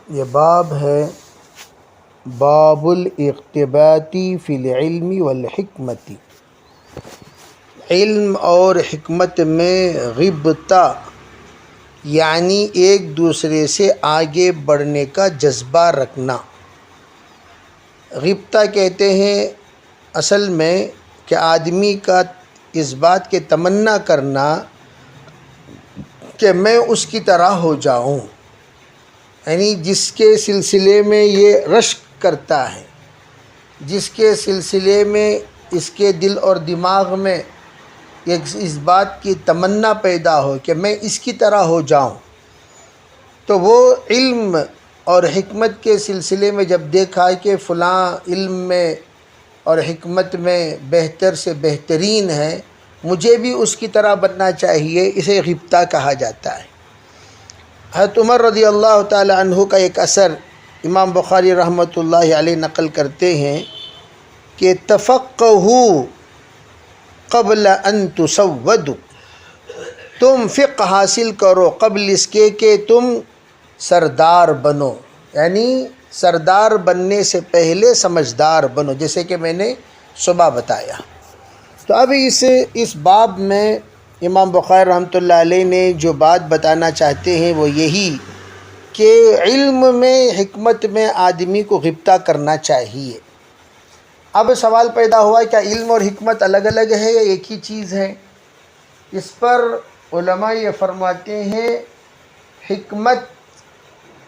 یہ باب ہے باب الاقتباطی فی العلم والحکمت، علم اور حکمت میں غبطہ یعنی ایک دوسرے سے آگے بڑھنے کا جذبہ رکھنا۔ غبطہ کہتے ہیں اصل میں کہ آدمی کا اس بات کے تمنا کرنا کہ میں اس کی طرح ہو جاؤں، یعنی جس کے سلسلے میں یہ رشک کرتا ہے، جس کے سلسلے میں اس کے دل اور دماغ میں اس بات کی تمنا پیدا ہو کہ میں اس کی طرح ہو جاؤں، تو وہ علم اور حکمت کے سلسلے میں جب دیکھا کہ فلاں علم میں اور حکمت میں بہتر سے بہترین ہے، مجھے بھی اس کی طرح بننا چاہیے، اسے غبطہ کہا جاتا ہے۔ حضرت عمر رضی اللہ تعالی عنہ کا ایک اثر امام بخاری رحمۃ اللہ علیہ نقل کرتے ہیں کہ تفقہوا قبل ان تسودوا، تم فقہ حاصل کرو قبل اس کے کہ تم سردار بنو، یعنی سردار بننے سے پہلے سمجھدار بنو، جیسے کہ میں نے صبح بتایا۔ تو اب اس باب میں امام بخاری رحمۃ اللہ علیہ نے جو بات بتانا چاہتے ہیں وہ یہی کہ علم میں حکمت میں آدمی کو غبطہ کرنا چاہیے۔ اب سوال پیدا ہوا کیا علم اور حکمت الگ الگ ہے یا ایک ہی چیز ہے؟ اس پر علماء یہ فرماتے ہیں حکمت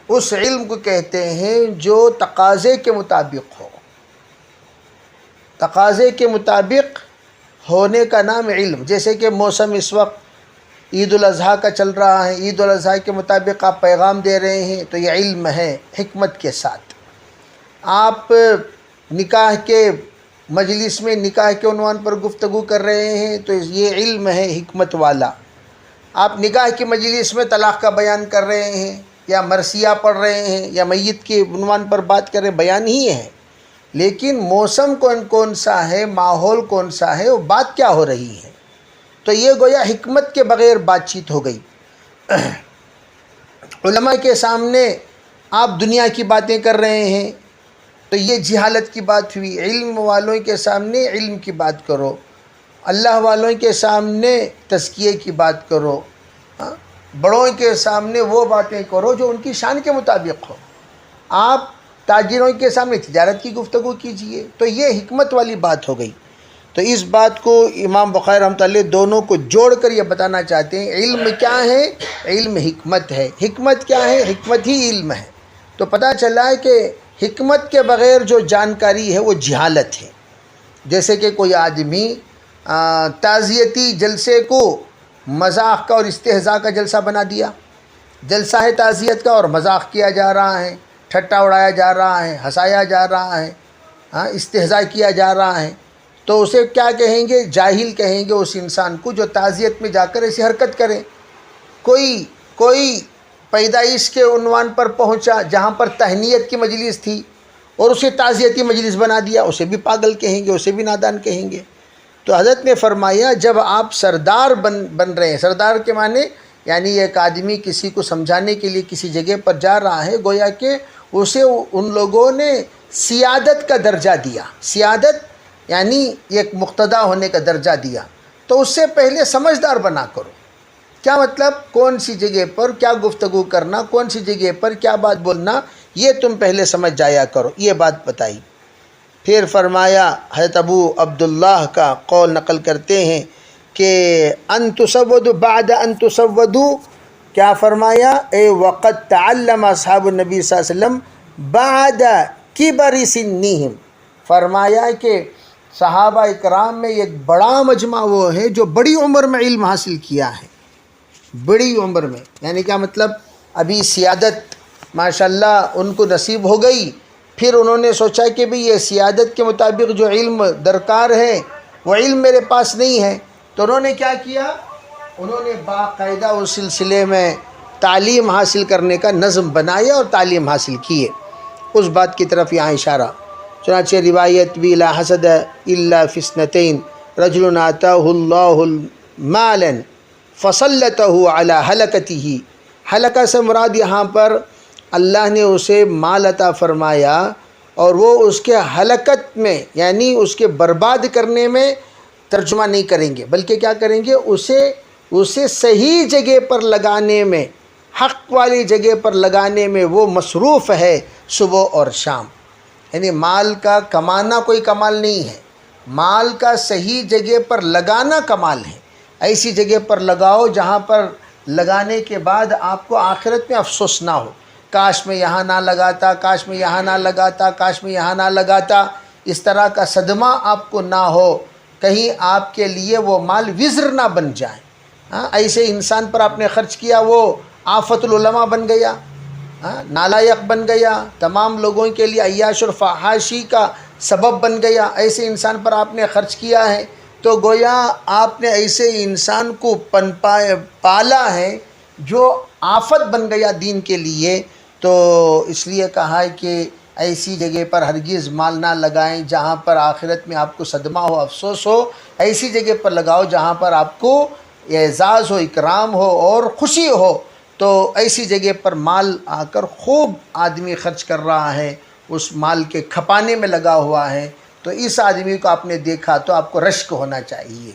اس علم کو کہتے ہیں جو تقاضے کے مطابق ہو، تقاضے کے مطابق ہونے کا نام علم۔ جیسے کہ موسم اس وقت عید الاضحیٰ کا چل رہا ہے، عید الاضحیٰ کے مطابق آپ پیغام دے رہے ہیں تو یہ علم ہے حکمت کے ساتھ۔ آپ نکاح کے مجلس میں نکاح کے عنوان پر گفتگو کر رہے ہیں تو یہ علم ہے حکمت والا۔ آپ نکاح کی مجلس میں طلاق کا بیان کر رہے ہیں یا مرثیہ پڑھ رہے ہیں یا میت کے عنوان پر بات کر رہے ہیں، بیان ہی ہے، لیکن موسم کون سا ہے، ماحول کون سا ہے، وہ بات کیا ہو رہی ہے، تو یہ گویا حکمت کے بغیر بات چیت ہو گئی۔ علماء کے سامنے آپ دنیا کی باتیں کر رہے ہیں تو یہ جہالت کی بات ہوئی۔ علم والوں کے سامنے علم کی بات کرو، اللہ والوں کے سامنے تزکیے کی بات کرو، بڑوں کے سامنے وہ باتیں کرو جو ان کی شان کے مطابق ہو۔ آپ تاجروں کے سامنے تجارت کی گفتگو کیجئے، تو یہ حکمت والی بات ہو گئی۔ تو اس بات کو امام بخاری رحمۃ اللہ علیہ دونوں کو جوڑ کر یہ بتانا چاہتے ہیں علم کیا ہے، علم حکمت ہے، حکمت کیا ہے، حکمت ہی علم ہے۔ تو پتہ چلا ہے کہ حکمت کے بغیر جو جانکاری ہے وہ جہالت ہے۔ جیسے کہ کوئی آدمی تعزیتی جلسے کو مذاق کا اور استہزاء کا جلسہ بنا دیا، جلسہ ہے تعزیت کا اور مذاق کیا جا رہا ہے، ٹھٹا اڑایا جا رہا ہے، ہنسایا جا رہا ہے، استہزاء کیا جا رہا ہے، تو اسے کیا کہیں گے؟ جاہل کہیں گے اس انسان کو جو تعزیت میں جا کر ایسی حرکت کرے۔ کوئی پیدائش کے عنوان پر پہنچا جہاں پر تہنیت کی مجلس تھی اور اسے تعزیتی مجلس بنا دیا، اسے بھی پاگل کہیں گے، اسے بھی نادان کہیں گے۔ تو حضرت نے فرمایا جب آپ سردار بن رہے ہیں، سردار کے معنی یعنی ایک آدمی کسی کو سمجھانے کے لیے کسی جگہ پر جا رہا ہے، گویا کہ اسے ان لوگوں نے سیادت کا درجہ دیا، سیادت یعنی ایک مقتدی ہونے کا درجہ دیا، تو اس سے پہلے سمجھدار بنا کرو۔ کیا مطلب؟ کون سی جگہ پر کیا گفتگو کرنا، کون سی جگہ پر کیا بات بولنا، یہ تم پہلے سمجھ جایا کرو، یہ بات بتائی۔ پھر فرمایا، حضرت ابو عبداللہ کا قول نقل کرتے ہیں کہ ان تسودوا بعد ان تسودوا، کیا فرمایا؟ اے وقت تعلم اصحاب النبی صلی اللہ علیہ وسلم بعد کبر سنہم، فرمایا کہ صحابہ اکرام میں ایک بڑا مجمع وہ ہے جو بڑی عمر میں علم حاصل کیا ہے، بڑی عمر میں، یعنی کیا مطلب؟ ابھی سیادت ماشاءاللہ ان کو نصیب ہو گئی، پھر انہوں نے سوچا کہ بھی یہ سیادت کے مطابق جو علم درکار ہے وہ علم میرے پاس نہیں ہے، تو انہوں نے کیا کیا؟ انہوں نے باقاعدہ اس سلسلے میں تعلیم حاصل کرنے کا نظم بنایا اور تعلیم حاصل کیے۔ اس بات کی طرف یہاں اشارہ، چنانچہ روایت بھی لا حسد الا فی اثنتین رجل آتاہ اللہ مالا فسلطہ علی حلقتہ، حلقہ سے مراد یہاں پر اللہ نے اسے مال عطا فرمایا اور وہ اس کے ہلاکت میں یعنی اس کے برباد کرنے میں ترجمہ نہیں کریں گے، بلکہ کیا کریں گے، اسے صحیح جگہ پر لگانے میں، حق والی جگہ پر لگانے میں وہ مصروف ہے صبح اور شام۔ یعنی مال کا کمانا کوئی کمال نہیں ہے، مال کا صحیح جگہ پر لگانا کمال ہے۔ ایسی جگہ پر لگاؤ جہاں پر لگانے کے بعد آپ کو آخرت میں افسوس نہ ہو، کاش میں یہاں نہ لگاتا، کاش میں یہاں نہ لگاتا، کاش میں یہاں نہ لگاتا، اس طرح کا صدمہ آپ کو نہ ہو، کہیں آپ کے لیے وہ مال وزر نہ بن جائے۔ ایسے انسان پر آپ نے خرچ کیا، وہ آفت العلماء بن گیا، نالائق بن گیا، تمام لوگوں کے لیے عیاش اور فحاشی کا سبب بن گیا۔ ایسے انسان پر آپ نے خرچ کیا ہے تو گویا آپ نے ایسے انسان کو پالا ہے جو آفت بن گیا دین کے لیے۔ تو اس لیے کہا ہے کہ ایسی جگہ پر ہرگز مال نہ لگائیں جہاں پر آخرت میں آپ کو صدمہ ہو، افسوس ہو۔ ایسی جگہ پر لگاؤ جہاں پر آپ کو اعزاز ہو، اکرام ہو اور خوشی ہو۔ تو ایسی جگہ پر مال آ کر خوب آدمی خرچ کر رہا ہے، اس مال کے کھپانے میں لگا ہوا ہے، تو اس آدمی کو آپ نے دیکھا تو آپ کو رشک ہونا چاہیے۔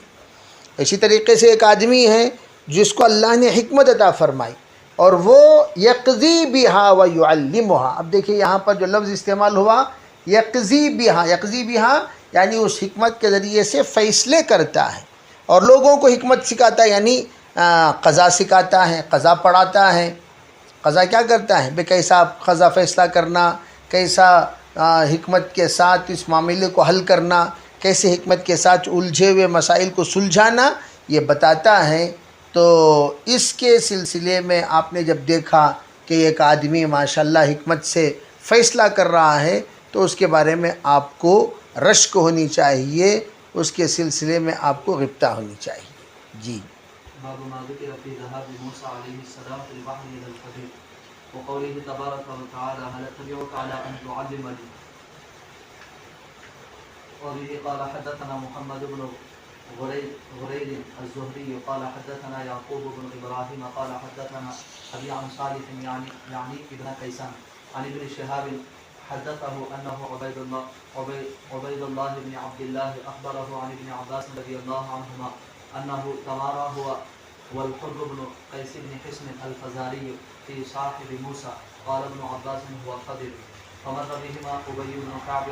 اسی طریقے سے ایک آدمی ہے جس کو اللہ نے حکمت عطا فرمائی اور وہ یقضی بہا و یعلمہا۔ اب دیکھیے یہاں پر جو لفظ استعمال ہوا یقضی بہا، یقضی بہا یعنی اس حکمت کے ذریعے سے فیصلے کرتا ہے اور لوگوں کو حکمت سکھاتا ہے، یعنی قضا سکھاتا ہے، قضا پڑھاتا ہے۔ قضا کیا کرتا ہے؟ کیسا قضا فیصلہ کرنا، کیسا حکمت کے ساتھ اس معاملے کو حل کرنا، کیسے حکمت کے ساتھ الجھے ہوئے مسائل کو سلجھانا، یہ بتاتا ہے۔ تو اس کے سلسلے میں آپ نے جب دیکھا کہ ایک آدمی ماشاءاللہ حکمت سے فیصلہ کر رہا ہے تو اس کے بارے میں آپ کو رشک ہونی چاہیے، اس کے سلسلے میں آپ کو غبطہ ہونی چاہیے۔ جی باب ما ذكر في ذهاب موسى عليه السلام في البحر الى الخضر وقوله تبارك وتعالى هل اتبعك على ان تعلمني. وبه قال حدثنا محمد بن غرير الزهري قال حدثنا يعقوب بن ابراهيم قال حدثنا ابي عن صالح يعني ابن كيسان عن ابن شهاب حدثه انه عبيد الله بن عبد الله اخبره عن ابن عباس رضي الله عنهما انه توارى هو والحر بن قيس بن حسن الفزاري في صاحب موسى. قال ابن عباس هو خضر. فمر بهما ابي بن كعب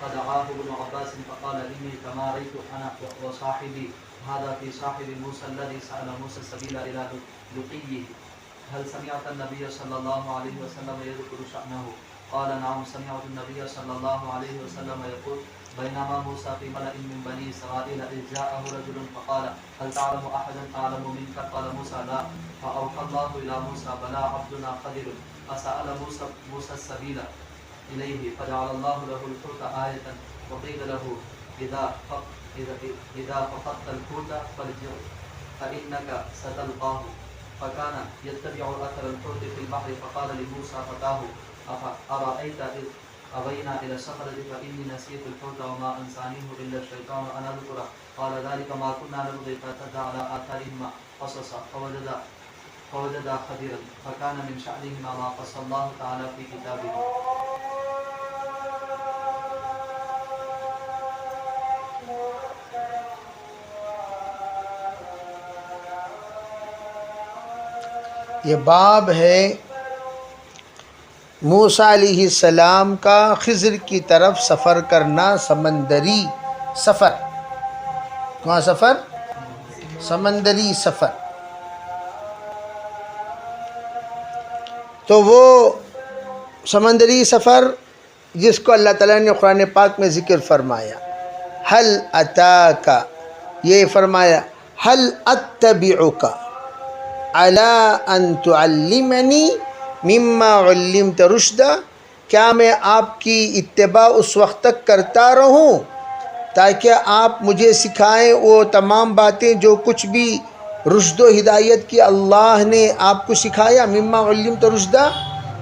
فدعاه ابن عباس فقال اني تماريت انا وصاحبي هذا في صاحب موسى الذي سال موسى السبيل الى لقيه. هل سمعت النبي صلى الله عليه وسلم يذكر شأنه؟ قال نعم سمعت النبي صلى الله عليه وسلم يقول بينما موسى في ملأ من بني إسرائيل إذ جاءه رجل فقال هل تعلم أحدا أعلم منك؟ قال موسى لا. فأوحى الله إلى موسى بلى عبدنا خضر فسأل موسى السبيل إليه فجعل الله له الحوت آية وقيل له إذا فقدت الحوت فارجع فإنك ستلقاه. فكان يتبع أثر الحوت في البحر فقال لموسى فتاه أرأيت إذ أبينا إلى الصخرة فإني نسيت الحوت وما أنسانيه إلا الشيطان أن أذكره. قال ذلك ما كنا نبغي فارتدا على آثارهما قصصا فوجدا خضرا فكان من شأنهما ما قص الله تعالى في كتابه. یہ باب ہے موسیٰ علیہ السلام کا خضر کی طرف سفر کرنا، سمندری سفر۔ کہاں سفر؟ سمندری سفر۔ تو وہ سمندری سفر جس کو اللہ تعالیٰ نے قرآن پاک میں ذکر فرمایا، حل اتاک، یہ فرمایا حل اتبعک علی ان تعلمنی مما علمت رشدا، کیا میں آپ کی اتباع اس وقت تک کرتا رہوں تاکہ آپ مجھے سکھائیں وہ تمام باتیں جو کچھ بھی رشد و ہدایت کی اللہ نے آپ کو سکھایا، مما علمت رشدا،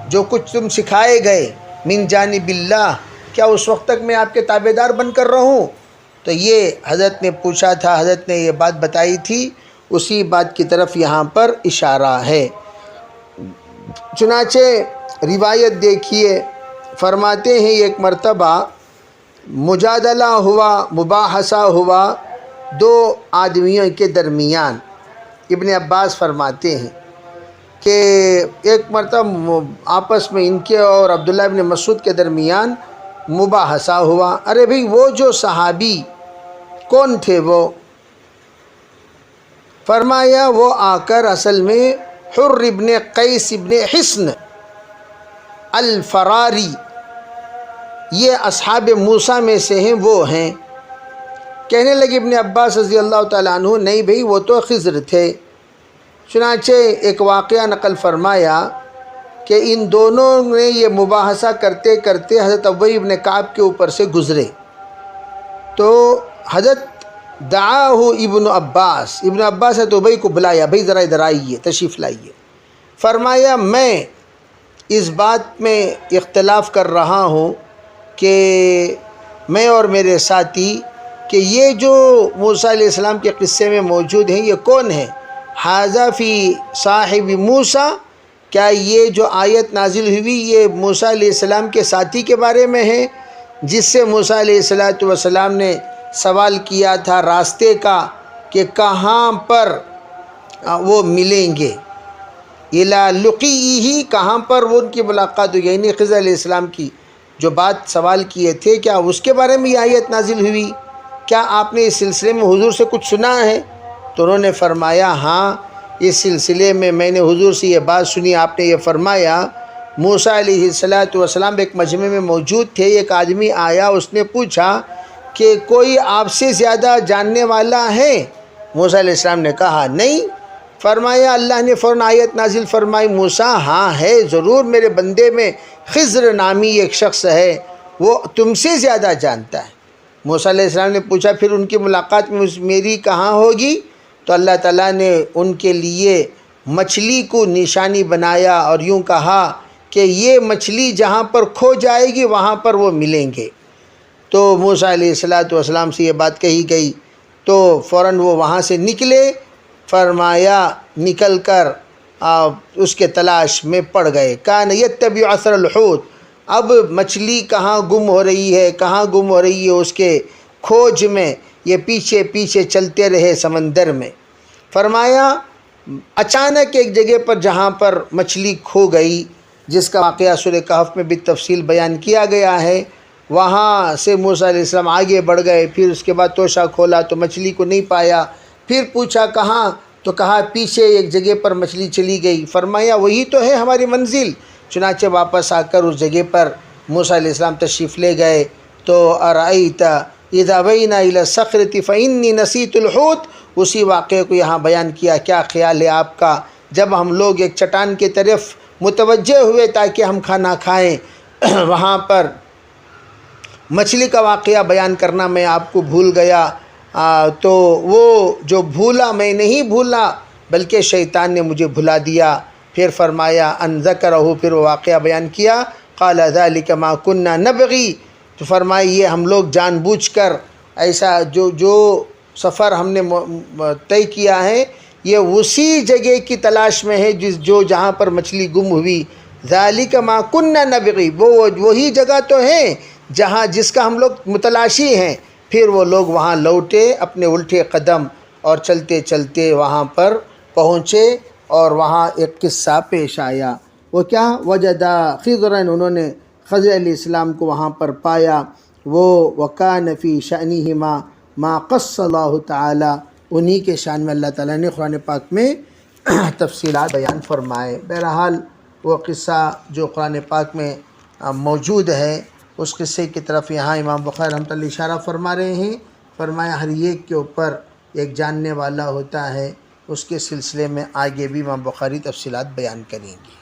جو کچھ تم سکھائے گئے من جانب اللہ، کیا اس وقت تک میں آپ کے تابع دار بن کر رہوں؟ تو یہ حضرت نے پوچھا تھا، حضرت نے یہ بات بتائی تھی، اسی بات کی طرف یہاں پر اشارہ ہے۔ چنانچہ روایت دیکھیے، فرماتے ہیں ایک مرتبہ مجادلہ ہوا، مباحثہ ہوا دو آدمیوں کے درمیان۔ ابن عباس فرماتے ہیں کہ ایک مرتبہ آپس میں ان کے اور عبداللہ ابن مسعود کے درمیان مباحثہ ہوا۔ ارے بھئی وہ جو صحابی کون تھے وہ؟ فرمایا وہ آ کر اصل میں حر ابن قیس ابن حصن الفراری، یہ اصحاب موسیٰ میں سے ہیں، وہ ہیں۔ کہنے لگے ابن عباس رضی اللہ تعالیٰ عنہ، نہیں بھئی وہ تو خضر تھے۔ چنانچہ ایک واقعہ نقل فرمایا کہ ان دونوں نے یہ مباحثہ کرتے کرتے حضرت ابی ابن کعب کے اوپر سے گزرے، تو حضرت دعاہ ابن عباس نے تو ابی کو بلایا، بھئی ذرا ادھر آئیے، تشریف لائیے۔ فرمایا میں اس بات میں اختلاف کر رہا ہوں کہ میں اور میرے ساتھی کہ یہ جو موسیٰ علیہ السلام کے قصے میں موجود ہیں یہ کون ہیں؟ ھذا فی صاحب موسیٰ، کیا یہ جو آیت نازل ہوئی یہ موسیٰ علیہ السلام کے ساتھی کے بارے میں ہے جس سے موسیٰ علیہ السلام نے سوال کیا تھا راستے کا کہ کہاں پر وہ ملیں گے؟ اِلَى لُقِيِّهِ، کہاں پر وہ ان کی ملاقات ہوئی، یعنی خضر علیہ السلام کی جو بات سوال کیے تھے کیا اس کے بارے میں یہ آیت نازل ہوئی؟ کیا آپ نے اس سلسلے میں حضور سے کچھ سنا ہے؟ تو انہوں نے فرمایا ہاں، اس سلسلے میں میں نے حضور سے یہ بات سنی، آپ نے یہ فرمایا موسیٰ علیہ السلام ایک مجمع میں موجود تھے، ایک آدمی آیا، اس نے پوچھا کہ کوئی آپ سے زیادہ جاننے والا ہے؟ موسیٰ علیہ السلام نے کہا نہیں۔ فرمایا اللہ نے فوراً آیت نازل فرمائی، موسیٰ ہاں ہے ضرور، میرے بندے میں خضر نامی ایک شخص ہے، وہ تم سے زیادہ جانتا ہے۔ موسیٰ علیہ السلام نے پوچھا پھر ان کی ملاقات میں میری کہاں ہوگی؟ تو اللہ تعالیٰ نے ان کے لیے مچھلی کو نشانی بنایا اور یوں کہا کہ یہ مچھلی جہاں پر کھو جائے گی وہاں پر وہ ملیں گے۔ تو موسیٰ علیہ السلام سے یہ بات کہی گئی تو فوراً وہ وہاں سے نکلے، فرمایا نکل کر اس کے تلاش میں پڑ گئے۔ کان یتبع اثر الحوت، اب مچھلی کہاں گم ہو رہی ہے، کہاں گم ہو رہی ہے، اس کے کھوج میں یہ پیچھے پیچھے چلتے رہے سمندر میں۔ فرمایا اچانک ایک جگہ پر جہاں پر مچھلی کھو گئی، جس کا واقعہ سورہ کہف میں بھی تفصیل بیان کیا گیا ہے، وہاں سے موسیٰ علیہ السلام آگے بڑھ گئے، پھر اس کے بعد توشہ کھولا تو مچھلی کو نہیں پایا، پھر پوچھا کہاں، تو کہا پیچھے ایک جگہ پر مچھلی چلی گئی۔ فرمایا وہی تو ہے ہماری منزل۔ چنانچہ واپس آ کر اس جگہ پر موسیٰ علیہ السلام تشریف لے گئے تو ارأیت اذا وینا الی الصخرۃ فانی نسیت الحوت، اسی واقعے کو یہاں بیان کیا۔ کیا خیال ہے آپ کا جب ہم لوگ ایک چٹان کی طرف متوجہ ہوئے تاکہ ہم کھانا کھائیں، وہاں پر مچھلی کا واقعہ بیان کرنا میں آپ کو بھول گیا، تو وہ جو بھولا میں نہیں بھولا بلکہ شیطان نے مجھے بھلا دیا۔ پھر فرمایا ان ذکرہ، پھر وہ واقعہ بیان کیا، قال ذلک ما کنا نبغی، تو فرمایا یہ ہم لوگ جان بوجھ کر ایسا جو سفر ہم نے طے کیا ہے یہ اسی جگہ کی تلاش میں ہے جہاں پر مچھلی گم ہوئی۔ ذالک ما کنا نبغی، وہی جگہ تو ہے جس کا ہم لوگ متلاشی ہیں۔ پھر وہ لوگ وہاں لوٹے اپنے الٹے قدم اور چلتے چلتے وہاں پر پہنچے اور وہاں ایک قصہ پیش آیا۔ وہ کیا؟ وجدا خضرا، انہوں نے خضر علیہ السلام کو وہاں پر پایا۔ وہ وکان فی شأنہما ما قص اللہ تعالی، انہی کے شان میں اللہ تعالیٰ نے قرآن پاک میں تفصیلات بیان فرمائے۔ بہرحال وہ قصہ جو قرآن پاک میں موجود ہے اس قصے کی طرف یہاں امام بخاری رحمۃ اللہ اشارہ فرما رہے ہیں۔ فرمایا ہر ایک کے اوپر ایک جاننے والا ہوتا ہے، اس کے سلسلے میں آگے بھی امام بخاری تفصیلات بیان کریں گے۔